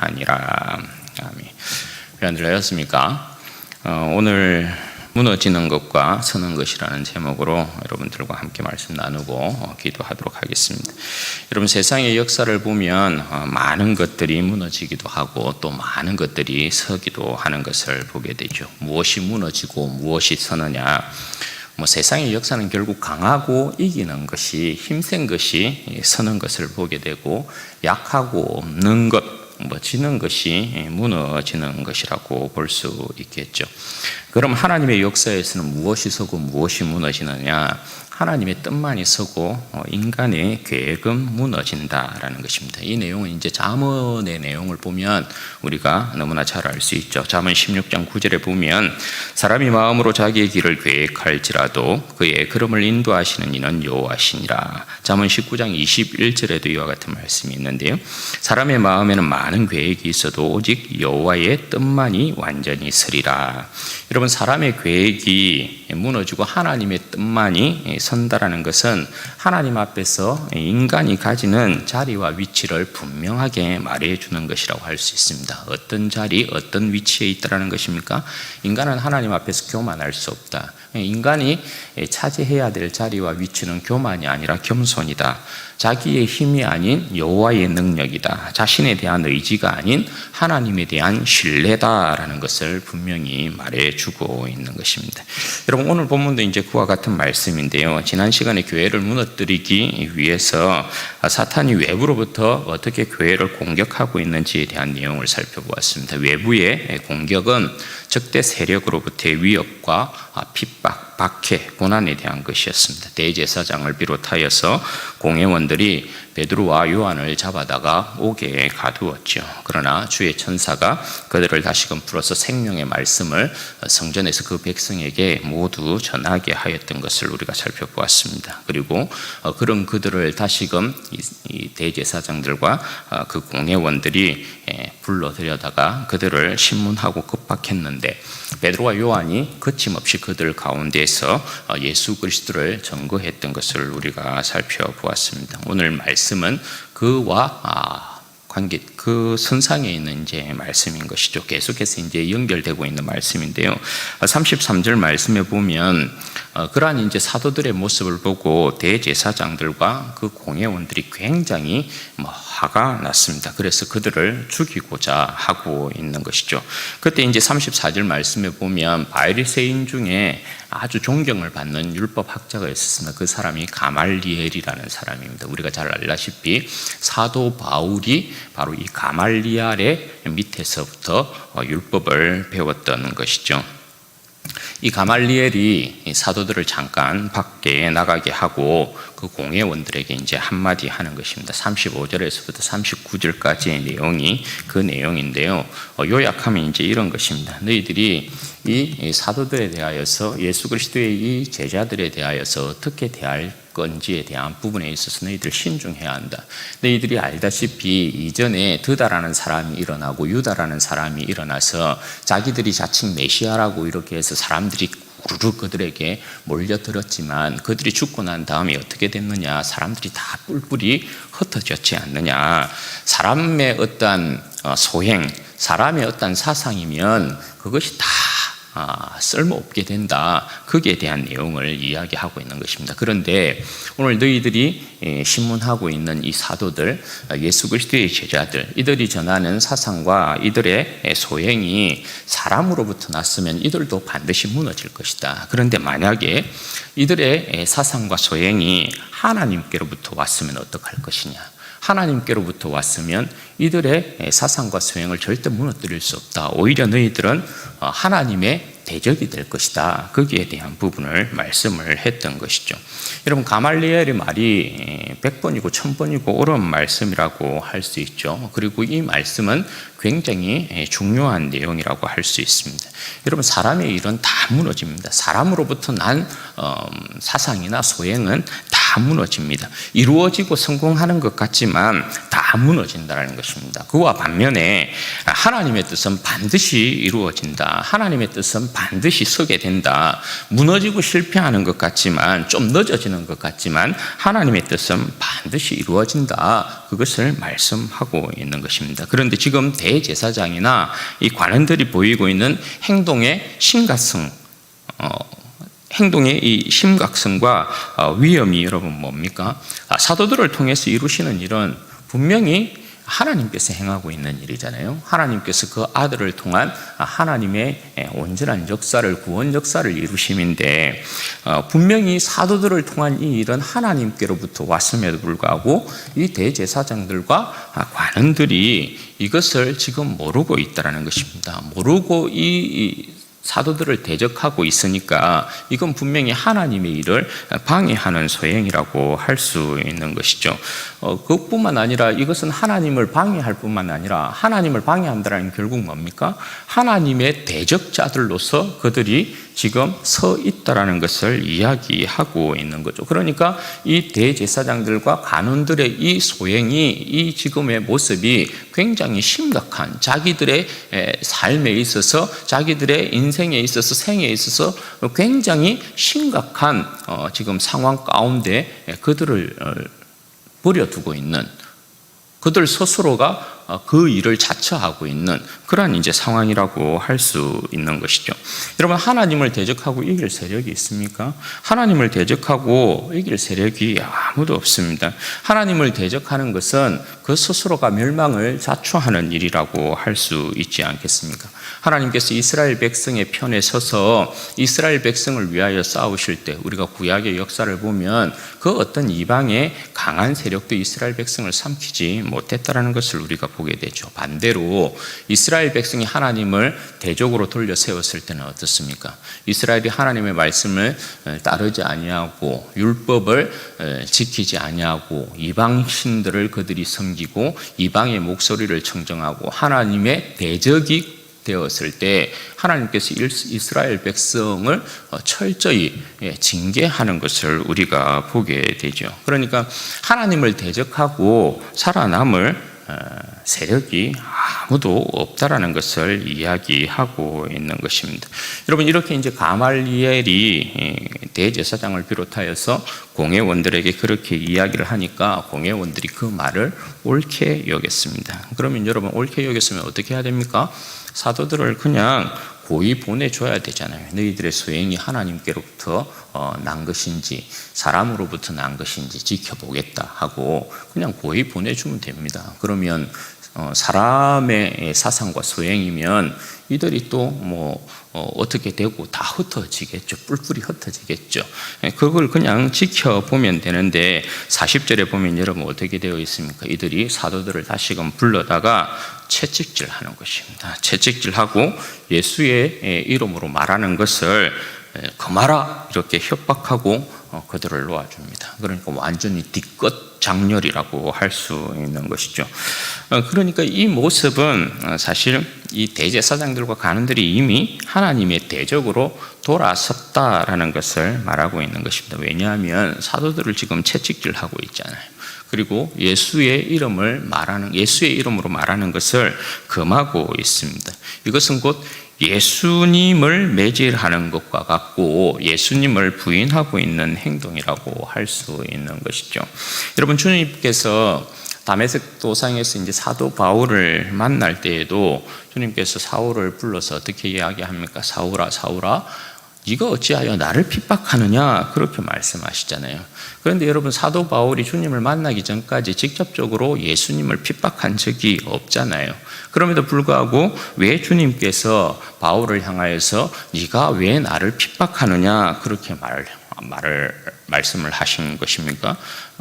아니라. 아멘. 왜 앉으셨습니까? 오늘 무너지는 것과 서는 것이라는 제목으로 여러분들과 함께 말씀 나누고 기도하도록 하겠습니다. 여러분, 세상의 역사를 보면 많은 것들이 무너지기도 하고 또 많은 것들이 서기도 하는 것을 보게 되죠. 무엇이 무너지고 무엇이 서느냐? 세상의 역사는 결국 강하고 이기는 것이, 힘센 것이 서는 것을 보게 되고, 약하고 없는 것, 지는 것이 무너지는 것이라고 볼 수 있겠죠. 그럼 하나님의 역사에서는 무엇이 서고 무엇이 무너지느냐? 하나님의 뜻만이 서고 인간의 계획은 무너진다라는 것입니다. 이 내용은 이제 잠언의 내용을 보면 우리가 너무나 잘 알 수 있죠. 잠언 16장 9절에 보면 사람이 마음으로 자기의 길을 계획할지라도 그의 걸음을 인도하시는 이는 여호와시니라. 잠언 19장 21절에도 이와 같은 말씀이 있는데요. 사람의 마음에는 많은 계획이 있어도 오직 여호와의 뜻만이 완전히 서리라. 여러분, 사람의 계획이 무너지고 하나님의 뜻만이 선다라는 것은 하나님 앞에서 인간이 가지는 자리와 위치를 분명하게 말해주는 것이라고 할 수 있습니다. 어떤 자리, 어떤 위치에 있다라는 것입니까? 인간은 하나님 앞에서 교만할 수 없다. 인간이 차지해야 될 자리와 위치는 교만이 아니라 겸손이다. 자기의 힘이 아닌 여호와의 능력이다. 자신에 대한 의지가 아닌 하나님에 대한 신뢰다라는 것을 분명히 말해주고 있는 것입니다. 여러분, 오늘 본문도 이제 그와 같은 말씀인데요. 지난 시간에 교회를 무너뜨리기 위해서 사탄이 외부로부터 어떻게 교회를 공격하고 있는지에 대한 내용을 살펴보았습니다. 외부의 공격은 적대 세력으로부터의 위협과 핍박, 박해, 고난에 대한 것이었습니다. 대제사장을 비롯하여서 공회원들이 베드로와 요한을 잡아다가 옥에 가두었죠. 그러나 주의 천사가 그들을 다시금 풀어서 생명의 말씀을 성전에서 그 백성에게 모두 전하게 하였던 것을 우리가 살펴보았습니다. 그리고 그런 그들을 다시금 이 대제사장들과 그 공회원들이 불러들여다가 그들을 신문하고 급박했는데 베드로와 요한이 거침없이 그들 가운데에서 예수 그리스도를 증거했던 것을 우리가 살펴보았습니다. 오늘 말씀은 그와 관계, 그 선상에 있는 이제 말씀인 것이죠. 계속해서 이제 연결되고 있는 말씀인데요. 33절 말씀에 보면 그러한 이제 사도들의 모습을 보고 대제사장들과 그 공회원들이 굉장히 화가 났습니다. 그래서 그들을 죽이고자 하고 있는 것이죠. 그때 이제 34절 말씀에 보면 바리새인 중에 아주 존경을 받는 율법학자가 있었습니다. 그 사람이 가말리엘이라는 사람입니다. 우리가 잘 알다시피 사도 바울이 바로 이 가말리엘의 밑에서부터 율법을 배웠던 것이죠. 이 가말리엘이 사도들을 잠깐 밖에 나가게 하고 그 공회원들에게 이제 한마디 하는 것입니다. 35절에서부터 39절까지의 내용이 그 내용인데요. 요약하면 이제 이런 것입니다. 너희들이 이 사도들에 대하여서, 예수 그리스도의 이 제자들에 대하여서 어떻게 대할 건지에 대한 부분에 있어서 너희들 신중해야 한다. 너희들이 알다시피 이전에 드다라는 사람이 일어나고 유다라는 사람이 일어나서 자기들이 자칭 메시아라고 이렇게 해서 사람들이 우르르 그들에게 몰려들었지만 그들이 죽고 난 다음에 어떻게 됐느냐? 사람들이 다 뿔뿔이 흩어졌지 않느냐? 사람의 어떤 소행, 사람의 어떤 사상이면 그것이 다 쓸모없게 된다. 거기에 대한 내용을 이야기하고 있는 것입니다. 그런데 오늘 너희들이 신문하고 있는 이 사도들, 예수 그리스도의 제자들, 이들이 전하는 사상과 이들의 소행이 사람으로부터 났으면 이들도 반드시 무너질 것이다. 그런데 만약에 이들의 사상과 소행이 하나님께로부터 왔으면 어떡할 것이냐? 하나님께로부터 왔으면 이들의 사상과 소행을 절대 무너뜨릴 수 없다. 오히려 너희들은 하나님의 대적이 될 것이다. 거기에 대한 부분을 말씀을 했던 것이죠. 여러분, 가말리엘의 말이 100번이고 1000번이고 옳은 말씀이라고 할 수 있죠. 그리고 이 말씀은 굉장히 중요한 내용이라고 할 수 있습니다. 여러분, 사람의 일은 다 무너집니다. 사람으로부터 난 사상이나 소행은 다 다 무너집니다. 이루어지고 성공하는 것 같지만 다 무너진다는 것입니다. 그와 반면에 하나님의 뜻은 반드시 이루어진다. 하나님의 뜻은 반드시 서게 된다. 무너지고 실패하는 것 같지만, 좀 늦어지는 것 같지만 하나님의 뜻은 반드시 이루어진다. 그것을 말씀하고 있는 것입니다. 그런데 지금 대제사장이나 이 관원들이 보이고 있는 행동의 심각성, 행동의 이 심각성과 위험이 여러분 뭡니까? 사도들을 통해서 이루시는 일은 분명히 하나님께서 행하고 있는 일이잖아요. 하나님께서 그 아들을 통한 하나님의 온전한 역사를, 구원 역사를 이루심인데, 분명히 사도들을 통한 이 일은 하나님께로부터 왔음에도 불구하고 이 대제사장들과 관원들이 이것을 지금 모르고 있다는 것입니다. 모르고 이 사도들을 대적하고 있으니까 이건 분명히 하나님의 일을 방해하는 소행이라고 할 수 있는 것이죠. 그것뿐만 아니라 이것은 하나님을 방해할 뿐만 아니라, 하나님을 방해한다는 결국 뭡니까? 하나님의 대적자들로서 그들이 지금 서 있다라는 것을 이야기하고 있는 거죠. 그러니까 이 대제사장들과 간원들의 이 소행이, 이 지금의 모습이 굉장히 심각한, 자기들의 삶에 있어서, 자기들의 인생에 있어서, 생에 있어서 굉장히 심각한 지금 상황 가운데 그들을 버려두고 있는, 그들 스스로가 그 일을 자처하고 있는 그러한 이제 상황이라고 할 수 있는 것이죠. 여러분, 하나님을 대적하고 이길 세력이 있습니까? 하나님을 대적하고 이길 세력이 아무도 없습니다. 하나님을 대적하는 것은 그 스스로가 멸망을 자초하는 일이라고 할 수 있지 않겠습니까? 하나님께서 이스라엘 백성의 편에 서서 이스라엘 백성을 위하여 싸우실 때, 우리가 구약의 역사를 보면 그 어떤 이방의 강한 세력도 이스라엘 백성을 삼키지 못했다라는 것을 우리가 보게 되죠. 반대로 이스라엘 백성이 하나님을 대적으로 돌려 세웠을 때는 어떻습니까? 이스라엘이 하나님의 말씀을 따르지 아니하고 율법을 지키지 아니하고 이방 신들을 그들이 섬기고 이방의 목소리를 청정하고 하나님의 대적이 되었을 때 하나님께서 이스라엘 백성을 철저히 징계하는 것을 우리가 보게 되죠. 그러니까 하나님을 대적하고 살아남을 세력이 아무도 없다라는 것을 이야기하고 있는 것입니다. 여러분, 이렇게 이제 가말리엘이 대제사장을 비롯하여서 공회원들에게 그렇게 이야기를 하니까 공회원들이 그 말을 옳게 여겼습니다. 그러면 여러분, 옳게 여겼으면 어떻게 해야 됩니까? 사도들을 그냥 고이 보내줘야 되잖아요. 너희들의 소행이 하나님께로부터 난 것인지 사람으로부터 난 것인지 지켜보겠다 하고 그냥 고이 보내주면 됩니다. 그러면 사람의 사상과 소행이면 이들이 또 어떻게 되고 다 흩어지겠죠. 뿔뿔이 흩어지겠죠. 그걸 그냥 지켜보면 되는데 40절에 보면 여러분 어떻게 되어 있습니까? 이들이 사도들을 다시금 불러다가 채찍질하는 것입니다. 채찍질하고 예수의 이름으로 말하는 것을 그마라 이렇게 협박하고 그들을 놓아줍니다. 그러니까 완전히 뒤끝 장렬이라고 할 수 있는 것이죠. 그러니까 이 모습은 사실 이 대제사장들과 간원들이 이미 하나님의 대적으로 돌아섰다라는 것을 말하고 있는 것입니다. 왜냐하면 사도들을 지금 채찍질하고 있잖아요. 그리고 예수의 이름으로 말하는 것을 금하고 있습니다. 이것은 곧 예수님을 매질하는 것과 같고 예수님을 부인하고 있는 행동이라고 할 수 있는 것이죠. 여러분, 주님께서 다메섹 도상에서 이제 사도 바울을 만날 때에도 주님께서 사울을 불러서 어떻게 이야기합니까? 사울아, 사울아, 네가 어찌하여 나를 핍박하느냐, 그렇게 말씀하시잖아요. 그런데 여러분, 사도 바울이 주님을 만나기 전까지 직접적으로 예수님을 핍박한 적이 없잖아요. 그럼에도 불구하고 왜 주님께서 바울을 향하여서 네가 왜 나를 핍박하느냐 그렇게 말씀을 하신 것입니까?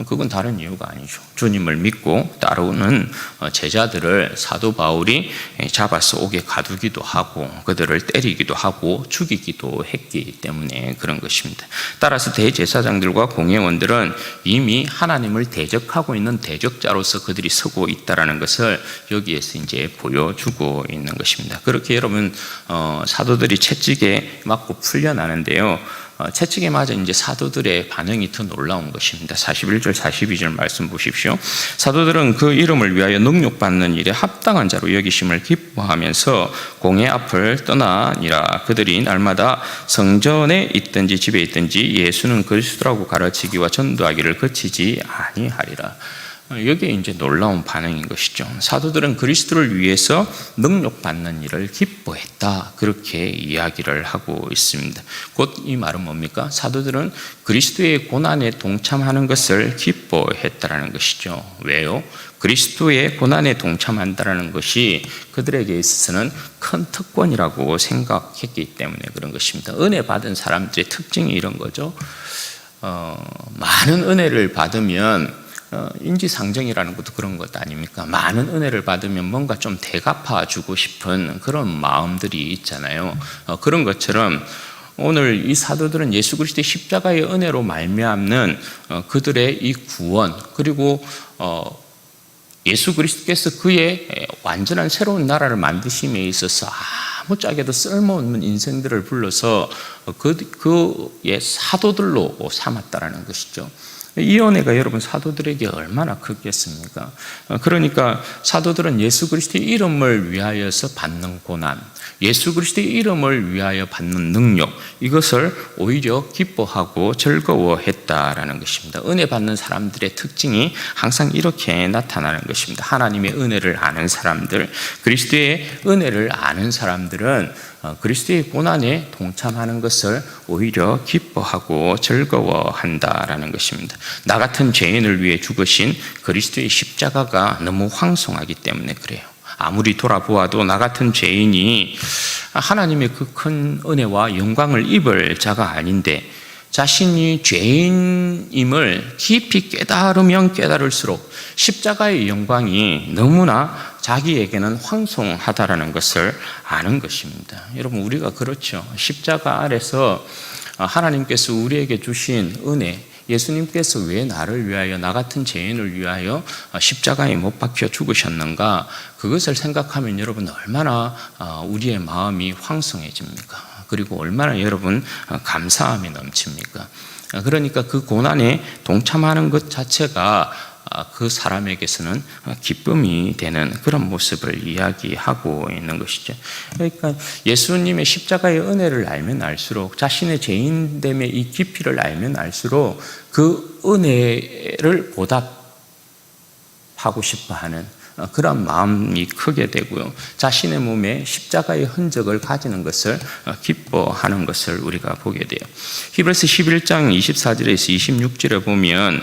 그건 다른 이유가 아니죠. 주님을 믿고 따르는 제자들을 사도 바울이 잡아서 옥에 가두기도 하고 그들을 때리기도 하고 죽이기도 했기 때문에 그런 것입니다. 따라서 대제사장들과 공회원들은 이미 하나님을 대적하고 있는 대적자로서 그들이 서고 있다는 것을 여기에서 이제 보여주고 있는 것입니다. 그렇게 여러분, 사도들이 채찍에 맞고 풀려나는데요. 채찍에 맞아 이제 사도들의 반응이 더 놀라운 것입니다. 41절 42절 말씀 보십시오. 사도들은 그 이름을 위하여 능욕받는 일에 합당한 자로 여기심을 기뻐하면서 공회 앞을 떠나니라. 그들이 날마다 성전에 있든지 집에 있든지 예수는 그리스도라고 가르치기와 전도하기를 그치지 아니하리라. 여기에 이제 놀라운 반응인 것이죠. 사도들은 그리스도를 위해서 능욕받는 일을 기뻐했다. 그렇게 이야기를 하고 있습니다. 곧 이 말은 뭡니까? 사도들은 그리스도의 고난에 동참하는 것을 기뻐했다라는 것이죠. 왜요? 그리스도의 고난에 동참한다라는 것이 그들에게 있어서는 큰 특권이라고 생각했기 때문에 그런 것입니다. 은혜 받은 사람들의 특징이 이런 거죠. 많은 은혜를 받으면 인지상정이라는 것도 그런 것 아닙니까? 많은 은혜를 받으면 뭔가 좀 대갚아주고 싶은 그런 마음들이 있잖아요. 그런 것처럼 오늘 이 사도들은 예수 그리스도의 십자가의 은혜로 말미암는 그들의 이 구원, 그리고 예수 그리스도께서 그의 완전한 새로운 나라를 만드심에 있어서 아무짝에도 쓸모없는 인생들을 불러서 그의 사도들로 삼았다라는 것이죠. 이 은혜가 여러분 사도들에게 얼마나 크겠습니까? 그러니까 사도들은 예수 그리스도의 이름을 위하여서 받는 고난, 예수 그리스도의 이름을 위하여 받는 능력, 이것을 오히려 기뻐하고 즐거워했다라는 것입니다. 은혜 받는 사람들의 특징이 항상 이렇게 나타나는 것입니다. 하나님의 은혜를 아는 사람들, 그리스도의 은혜를 아는 사람들은 그리스도의 고난에 동참하는 것을 오히려 기뻐하고 즐거워한다라는 것입니다. 나 같은 죄인을 위해 죽으신 그리스도의 십자가가 너무 황송하기 때문에 그래요. 아무리 돌아보아도 나 같은 죄인이 하나님의 그 큰 은혜와 영광을 입을 자가 아닌데 자신이 죄인임을 깊이 깨달으면 깨달을수록 십자가의 영광이 너무나 자기에게는 황송하다라는 것을 아는 것입니다. 여러분, 우리가 그렇죠. 십자가 아래서 하나님께서 우리에게 주신 은혜, 예수님께서 왜 나를 위하여, 나 같은 죄인을 위하여 십자가에 못 박혀 죽으셨는가, 그것을 생각하면 여러분 얼마나 우리의 마음이 황송해집니까? 그리고 얼마나 여러분 감사함이 넘칩니까? 그러니까 그 고난에 동참하는 것 자체가 그 사람에게서는 기쁨이 되는 그런 모습을 이야기하고 있는 것이죠. 그러니까 예수님의 십자가의 은혜를 알면 알수록, 자신의 죄인됨의 이 깊이를 알면 알수록 그 은혜를 보답하고 싶어하는 그런 마음이 크게 되고요. 자신의 몸에 십자가의 흔적을 가지는 것을 기뻐하는 것을 우리가 보게 돼요. 히브리서 11장 24절에서 26절에 보면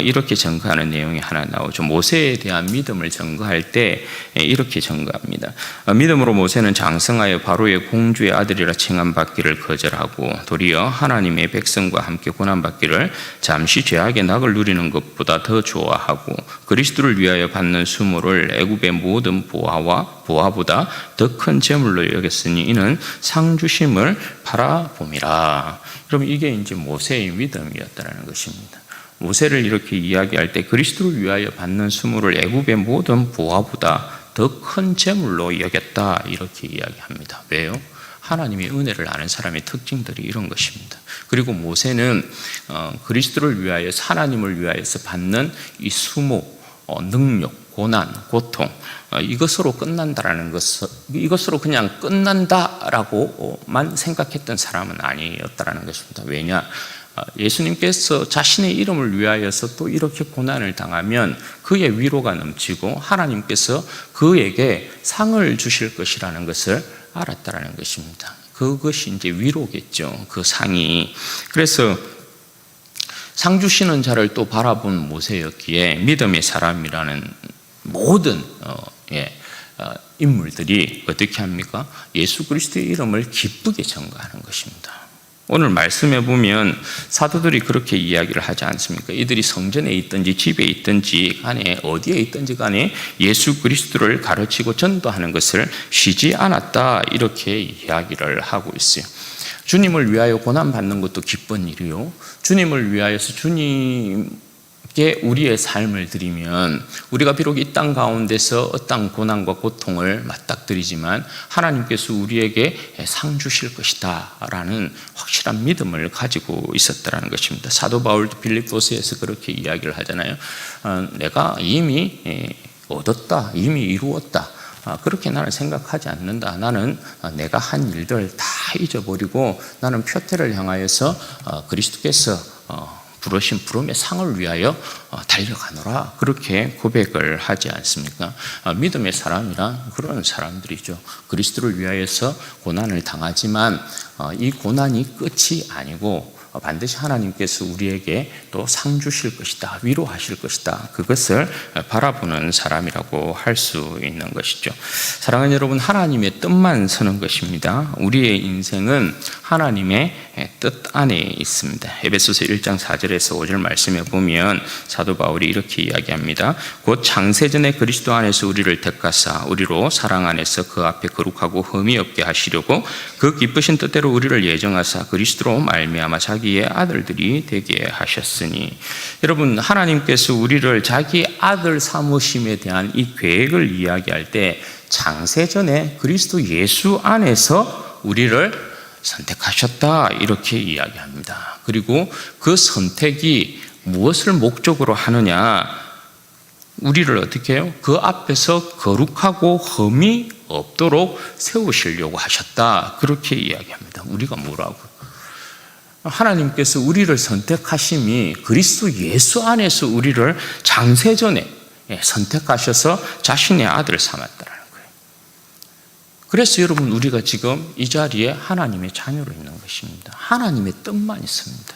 이렇게 증거하는 내용이 하나 나오죠. 모세에 대한 믿음을 증거할 때 이렇게 증거합니다. 믿음으로 모세는 장성하여 바로의 공주의 아들이라 칭함받기를 거절하고 도리어 하나님의 백성과 함께 고난받기를 잠시 죄악의 낙을 누리는 것보다 더 좋아하고 그리스도를 위하여 받는 수모를 애굽의 모든 보화보다 더 큰 재물로 여겼으니 이는 상 주심을 바라봄이라. 그럼 이게 이제 모세의 믿음이었다는 것입니다. 모세를 이렇게 이야기할 때 그리스도를 위하여 받는 수모를 애굽의 모든 보화보다 더 큰 재물로 여겼다, 이렇게 이야기합니다. 왜요? 하나님의 은혜를 아는 사람의 특징들이 이런 것입니다. 그리고 모세는 그리스도를 위하여, 하나님을 위하여서 받는 이 수모, 능력, 고난, 고통, 이것으로 끝난다라는 것을, 이것으로 그냥 끝난다라고만 생각했던 사람은 아니었다라는 것입니다. 왜냐? 예수님께서 자신의 이름을 위하여서 또 이렇게 고난을 당하면 그의 위로가 넘치고 하나님께서 그에게 상을 주실 것이라는 것을 알았다라는 것입니다. 그것이 이제 위로겠죠. 그 상이. 그래서 상 주시는 자를 또 바라본 모세였기에 믿음의 사람이라는 모든 인물들이 어떻게 합니까? 예수 그리스도의 이름을 기쁘게 전가하는 것입니다. 오늘 말씀해 보면 사도들이 그렇게 이야기를 하지 않습니까? 이들이 성전에 있든지 집에 있든지 간에, 어디에 있든지 간에 예수 그리스도를 가르치고 전도하는 것을 쉬지 않았다, 이렇게 이야기를 하고 있어요. 주님을 위하여 고난받는 것도 기쁜 일이요, 주님을 위하여서 주님께서 우리의 삶을 드리면 우리가 비록 이 땅 가운데서 어떤 고난과 고통을 맞닥뜨리지만 하나님께서 우리에게 상 주실 것이다 라는 확실한 믿음을 가지고 있었다는 것입니다. 사도 바울도 빌립보서에서 그렇게 이야기를 하잖아요. 내가 이미 얻었다, 이미 이루었다, 그렇게 나는 생각하지 않는다. 나는 내가 한 일들 다 잊어버리고 나는 표태를 향하여서 그리스도께서 부르신 부름의 상을 위하여 달려가노라, 그렇게 고백을 하지 않습니까? 믿음의 사람이란 그런 사람들이죠. 그리스도를 위하여서 고난을 당하지만 이 고난이 끝이 아니고 반드시 하나님께서 우리에게 또 상 주실 것이다, 위로하실 것이다, 그것을 바라보는 사람이라고 할 수 있는 것이죠. 사랑하는 여러분, 하나님의 뜻만 서는 것입니다. 우리의 인생은 하나님의 뜻 안에 있습니다. 에베소서 1장 4절에서 5절 말씀에 보면 사도 바울이 이렇게 이야기합니다. 곧 창세전에 그리스도 안에서 우리를 택하사 우리로 사랑 안에서 그 앞에 거룩하고 흠이 없게 하시려고 그 기쁘신 뜻대로 우리를 예정하사 그리스도로 말미암아 자기의 아들들이 되게 하셨으니. 여러분, 하나님께서 우리를 자기 아들 삼으심에 대한 이 계획을 이야기할 때 창세전에 그리스도 예수 안에서 우리를 선택하셨다, 이렇게 이야기합니다. 그리고 그 선택이 무엇을 목적으로 하느냐, 우리를 어떻게 해요? 그 앞에서 거룩하고 흠이 없도록 세우시려고 하셨다, 그렇게 이야기합니다. 우리가 뭐라고? 하나님께서 우리를 선택하심이 그리스도 예수 안에서 우리를 창세전에 선택하셔서 자신의 아들을 삼았다라는 거예요. 그래서 여러분, 우리가 지금 이 자리에 하나님의 자녀로 있는 것입니다. 하나님의 뜻만 있습니다.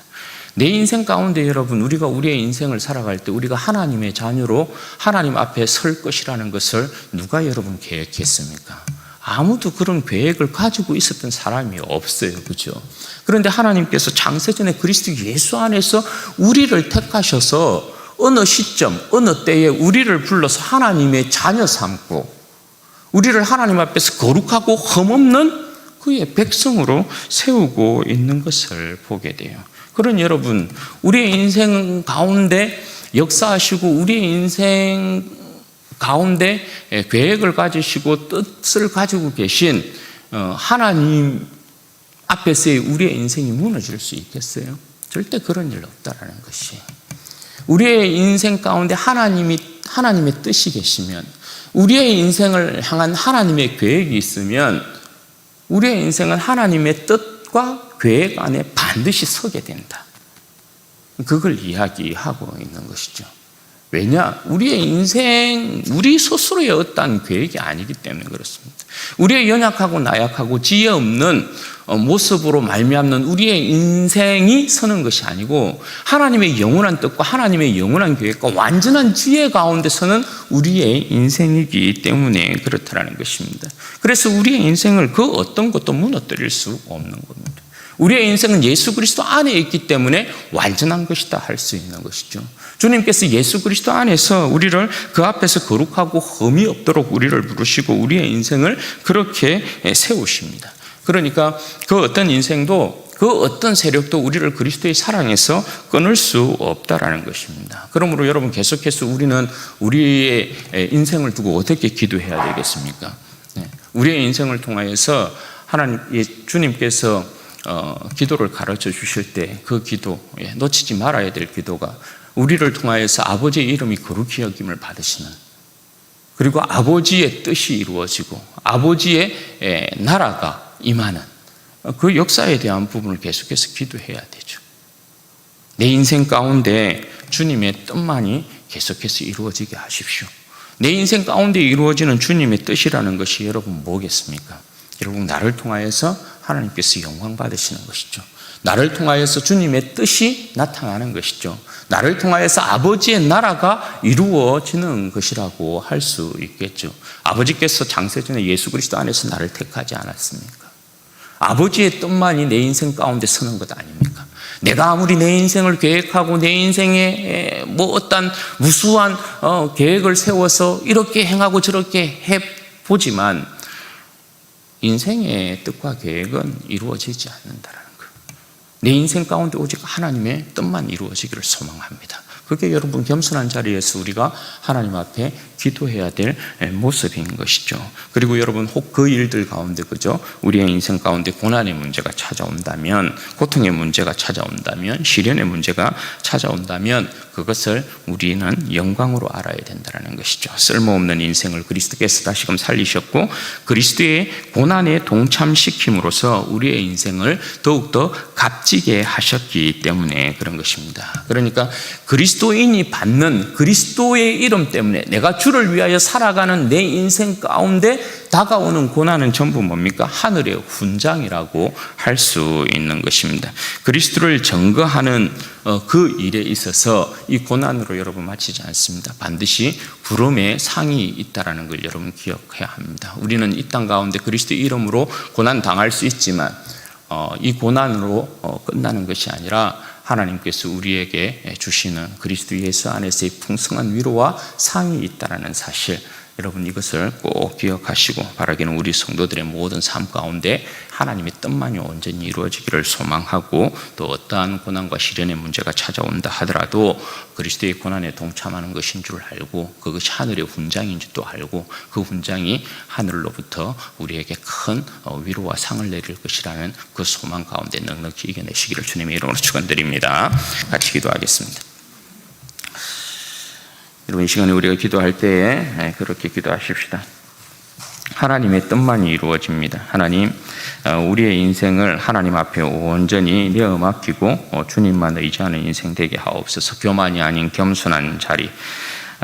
내 인생 가운데 여러분, 우리가 우리의 인생을 살아갈 때 우리가 하나님의 자녀로 하나님 앞에 설 것이라는 것을 누가 여러분 계획했습니까? 아무도 그런 계획을 가지고 있었던 사람이 없어요. 그죠? 그런데 하나님께서 창세전에 그리스도 예수 안에서 우리를 택하셔서 어느 시점, 어느 때에 우리를 불러서 하나님의 자녀 삼고 우리를 하나님 앞에서 거룩하고 흠없는 그의 백성으로 세우고 있는 것을 보게 돼요. 그런 여러분, 우리의 인생 가운데 역사하시고 우리의 인생 가운데 계획을 가지시고 뜻을 가지고 계신 하나님 앞에서의 우리의 인생이 무너질 수 있겠어요? 절대 그런 일 없다라는 것이. 우리의 인생 가운데 하나님의 뜻이 계시면, 우리의 인생을 향한 하나님의 계획이 있으면 우리의 인생은 하나님의 뜻과 계획 안에 반드시 서게 된다. 그걸 이야기하고 있는 것이죠. 왜냐? 우리의 인생, 우리 스스로의 어떤 계획이 아니기 때문에 그렇습니다. 우리의 연약하고 나약하고 지혜 없는 모습으로 말미암는 우리의 인생이 서는 것이 아니고 하나님의 영원한 뜻과 하나님의 영원한 계획과 완전한 지혜 가운데 서는 우리의 인생이기 때문에 그렇다는 것입니다. 그래서 우리의 인생을 그 어떤 것도 무너뜨릴 수 없는 겁니다. 우리의 인생은 예수 그리스도 안에 있기 때문에 완전한 것이다 할 수 있는 것이죠. 주님께서 예수 그리스도 안에서 우리를 그 앞에서 거룩하고 흠이 없도록 우리를 부르시고 우리의 인생을 그렇게 세우십니다. 그러니까 그 어떤 인생도, 그 어떤 세력도 우리를 그리스도의 사랑에서 끊을 수 없다라는 것입니다. 그러므로 여러분, 계속해서 우리는 우리의 인생을 두고 어떻게 기도해야 되겠습니까? 우리의 인생을 통하여서 주님께서 기도를 가르쳐 주실 때 그 기도, 놓치지 말아야 될 기도가 우리를 통하여서 아버지의 이름이 거룩히 여김을 받으시는, 그리고 아버지의 뜻이 이루어지고 아버지의 나라가 임하는 그 역사에 대한 부분을 계속해서 기도해야 되죠. 내 인생 가운데 주님의 뜻만이 계속해서 이루어지게 하십시오. 내 인생 가운데 이루어지는 주님의 뜻이라는 것이 여러분 뭐겠습니까? 여러분, 나를 통하여서 하나님께서 영광 받으시는 것이죠. 나를 통하여서 주님의 뜻이 나타나는 것이죠. 나를 통하여서 아버지의 나라가 이루어지는 것이라고 할 수 있겠죠. 아버지께서 창세전에 예수 그리스도 안에서 나를 택하지 않았습니까? 아버지의 뜻만이 내 인생 가운데 서는 것 아닙니까? 내가 아무리 내 인생을 계획하고 내 인생에 어떤 무수한 계획을 세워서 이렇게 행하고 저렇게 해보지만 인생의 뜻과 계획은 이루어지지 않는다라는 거예요. 내 인생 가운데 오직 하나님의 뜻만 이루어지기를 소망합니다. 그게 여러분 겸손한 자리에서 우리가 하나님 앞에 기도해야 될 모습인 것이죠. 그리고 여러분 혹 그 일들 가운데 그죠? 우리의 인생 가운데 고난의 문제가 찾아온다면, 고통의 문제가 찾아온다면, 시련의 문제가 찾아온다면 그것을 우리는 영광으로 알아야 된다는 것이죠. 쓸모없는 인생을 그리스도께서 다시금 살리셨고 그리스도의 고난에 동참시킴으로써 우리의 인생을 더욱더 값지게 하셨기 때문에 그런 것입니다. 그러니까 그리스도인이 받는 그리스도의 이름 때문에 내가 주를 위하여 살아가는 내 인생 가운데 다가오는 고난은 전부 뭡니까? 하늘의 훈장이라고 할 수 있는 것입니다. 그리스도를 증거하는 그 일에 있어서 이 고난으로 여러분 마치지 않습니다. 반드시 부름의 상이 있다는 걸 여러분 기억해야 합니다. 우리는 이 땅 가운데 그리스도의 이름으로 고난 당할 수 있지만 이 고난으로 끝나는 것이 아니라 하나님께서 우리에게 주시는 그리스도 예수 안에서의 풍성한 위로와 상이 있다는 사실, 여러분 이것을 꼭 기억하시고 바라기는 우리 성도들의 모든 삶 가운데 하나님의 뜻만이 온전히 이루어지기를 소망하고, 또 어떠한 고난과 시련의 문제가 찾아온다 하더라도 그리스도의 고난에 동참하는 것인 줄 알고 그것이 하늘의 훈장인 줄도 알고 그 훈장이 하늘로부터 우리에게 큰 위로와 상을 내릴 것이라는 그 소망 가운데 넉넉히 이겨내시기를 주님의 이름으로 축원드립니다. 같이 기도하겠습니다. 여러분 이 시간에 우리가 기도할 때에 그렇게 기도하십시다. 하나님의 뜻만이 이루어집니다. 하나님, 우리의 인생을 하나님 앞에 온전히 내어 맡기고 주님만 의지하는 인생 되게 하옵소서. 교만이 아닌 겸손한 자리,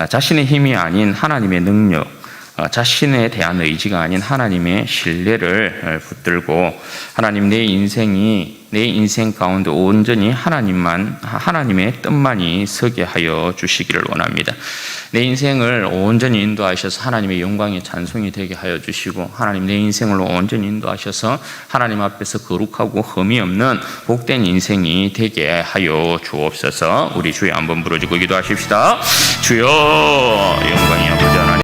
자신의 힘이 아닌 하나님의 능력, 자신에 대한 의지가 아닌 하나님의 신뢰를 붙들고 하나님 내 인생 가운데 온전히 하나님의 뜻만이 서게 하여 주시기를 원합니다. 내 인생을 온전히 인도하셔서 하나님의 영광의 찬송이 되게 하여 주시고, 하나님 내 인생을 온전히 인도하셔서 하나님 앞에서 거룩하고 흠이 없는 복된 인생이 되게 하여 주옵소서. 우리 주여 한번 부르짖고 기도하십시다. 주여, 영광이 아버지 하나님.